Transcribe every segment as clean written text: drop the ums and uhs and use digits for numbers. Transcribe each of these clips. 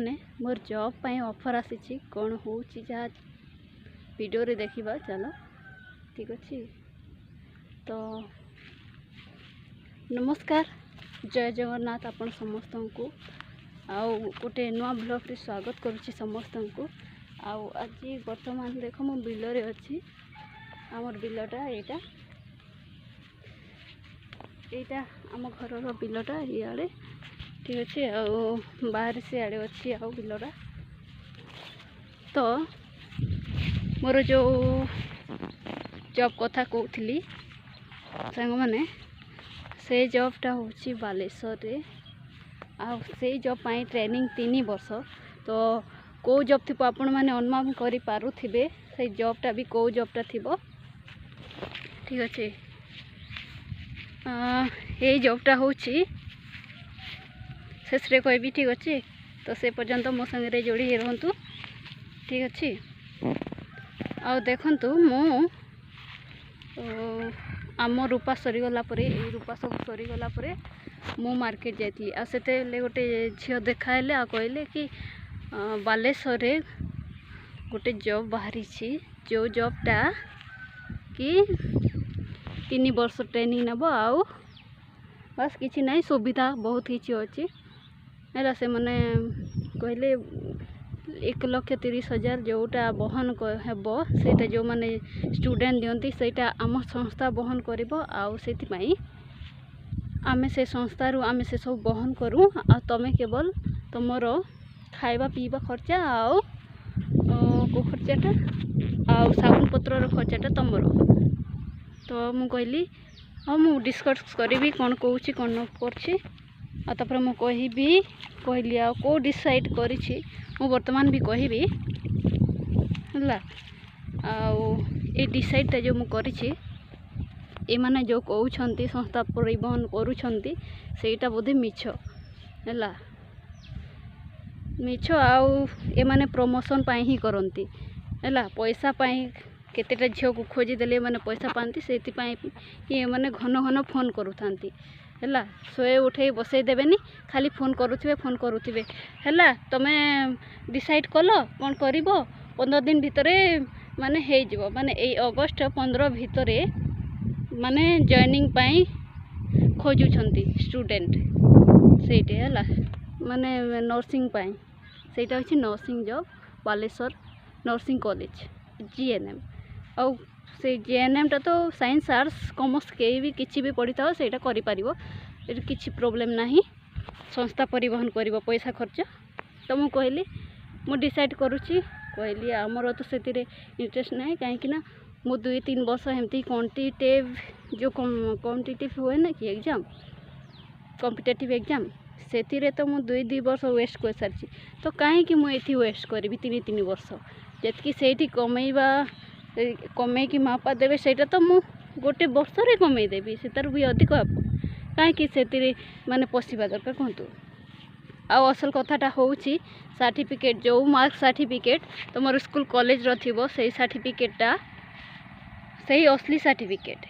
मैंने more job पाई offer आसी कौन हो जहाँ वीडियो रे देखा चलो ठीक अच्छे। तो नमस्कार जय जगन्नाथ आपण समस्त को आउ गोटे नुआ ब्लॉग रे स्वागत करुच्ची समस्त को। आउ आज वर्तमान देख मो बिल रे अच्छी आमर बिलटा यहाँ आम घर बिलटा इे ठीक अच्छे। बाहर से आड़े अच्छी आउ बिलटा तो मोर जो जॉब कथा कहती सांग मैंने से जॉबटा हूँ बालेश्वर रे आ से जॉब पाई ट्रेनिंग 3 वर्ष। तो कौ जॉब थी आपण मैंने अनुमान करि पारुथिबे से जॉबटा भी कौ जॉबटा थिबो ठीक अच्छे। ये जॉबटा हूँ शेष कहबी ठीक अच्छे। तो से पर्यंत मो संगे जोड़ी रहतु ठीक अच्छे। आ देखंतु मो आम रूपा सरीगला रूपा सब सरीगला मु मार्केट जाइली आ से गोटे झील देखाइले आ कहले कि बालेश्वर रे गोटे जॉब बाहरी जो जॉबटा कि 3 वर्ष ट्रेनिंग नब आउ बस किसी ना सुविधा बहुत किसी अच्छी है से मैंने कहले 1,30,000 जोटा बहन हेब से जो मैंने स्टूडेंट दियंती सेटा आम संस्था बहन करिबो आउ सेति आमे से संस्था रु आमे से सब बहन करूँ आ तमे केवल तुमर खाइबा पीवा खर्चा आउ को खर्चाटा आउ साबुन पत्र खर्चाटा तुमर। तो मु कहली हाँ मु डिस्कस करी कौन कौची कौन न करछि तापर मु कहली आ को डिसाइड करिछि मु वर्तमान भी कहबी हला। ए डिसाइडटा जो मु करिछि ए माने जो कहउछंती संस्था परिवहन करूछंती सेटा बोधे मिछ हला मिछ आउ ए माने प्रमोशन पाई ही करंती हला पैसा पाई केतेटा झील को खोजी देले माने पैसा पाती से ये माने घन घन फोन करूथांती हला सोए उठे बसई देबेनी खाली फोन करुथिबे हला तमे डिसाइड कलो कौन करिवो 15 दिन भितरे माने हे जिवो माने ए अगस्त 15 भितरे माने जॉइनिंग पाई खोजुछंती स्टूडेंट सेटे हला माने नर्सिंग पाई सेटा होछि nursing job Baleswar nursing college GNM आ से जीएनएम टा तो साइंस आर्ट्स कॉमर्स के भी किसी भी पढ़ी था सेटा करि पारिबो किसी प्रॉब्लम नहीं संस्था परिवहन करिवो पैसा खर्च। तो मु कहली मु डिसाइड करूची कहली आमर तो से इंटरेस्ट नहीं कहीं ना मु 2-3 वर्ष एमती क्वांटिटेटिव जो कॉम्पिटिटिव हुए ना कि एग्जाम कॉम्पिटिटिव एग्जाम से तो मु 2 वर्ष वेस्ट कर सारी। तो कहीं मुझे वेस्ट करी 3 वर्ष जी से कमेवा कमे कि मापा देवे सेटा तो मु गोटे वर्ष रे कमे देवी से तार भी अधिक कहीं से माने पशिबा दरकार कहतु। आउ असल कथाटा हूँ सर्टिफिकेट जो मार्क सर्टिफिकेट तुम स्कूल कॉलेज रो से सर्टिफिकेटा से असली सर्टिफिकेट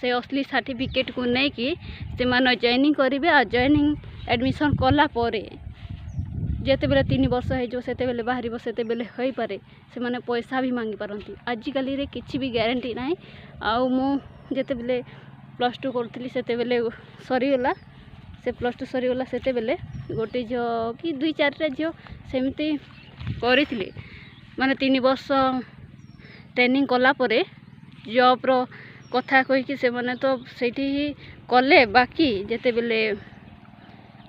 से असली सर्टिफिकेट को लेकिन से माने जॉइनिंग करेंगे आ जॉइनिंग एडमिशन कला परे जेते बेले 3 वर्ष हो से बाहर से हो पारे से माने पैसा भी मांगी पारती आजिकल रे किसी भी गारंटी ना। आउ मु जेते बेले +2 करूली से सरीगला से +2 सरीगला से गोटे झील कि 2-4टा झील सेमती करी माने 3 वर्ष ट्रेनिंग कला परे जॉब रो कथा कहीकि से माने तो सेठी ही कले बाकी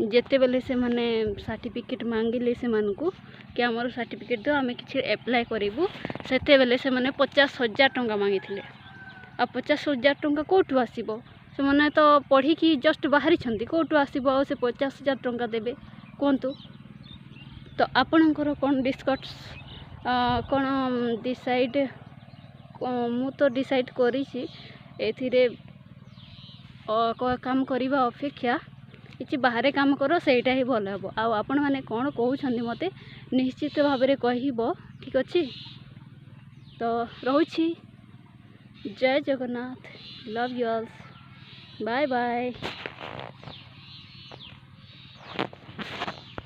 जेते बेले से माने सर्टिफिकेट मांगिले से मानकू कि आमर सर्टिफिकेट दो आमे किछि अप्लाई करिवु सेते बेले से माने 50,000 टंका मांगिथिले आ 50,000 टंका कोठु आसीबो से माने तो पढ़ी कि जस्ट बाहरी छंती कोठु आसीबो आ से 50,000 टंका देबे कोंतु। तो आपनकर कोन डिस्कस कोन डिसाइड मु तो डिसाइड करिछि एथिरे काम करिवा अपेक्षा किसी बाहर काम करो सेटा ही भल हे। आपण मैंने कौन कहते मते निश्चित भाव में कहब ठीक अच्छे। तो रोची जय Jagannath love you all bye bye.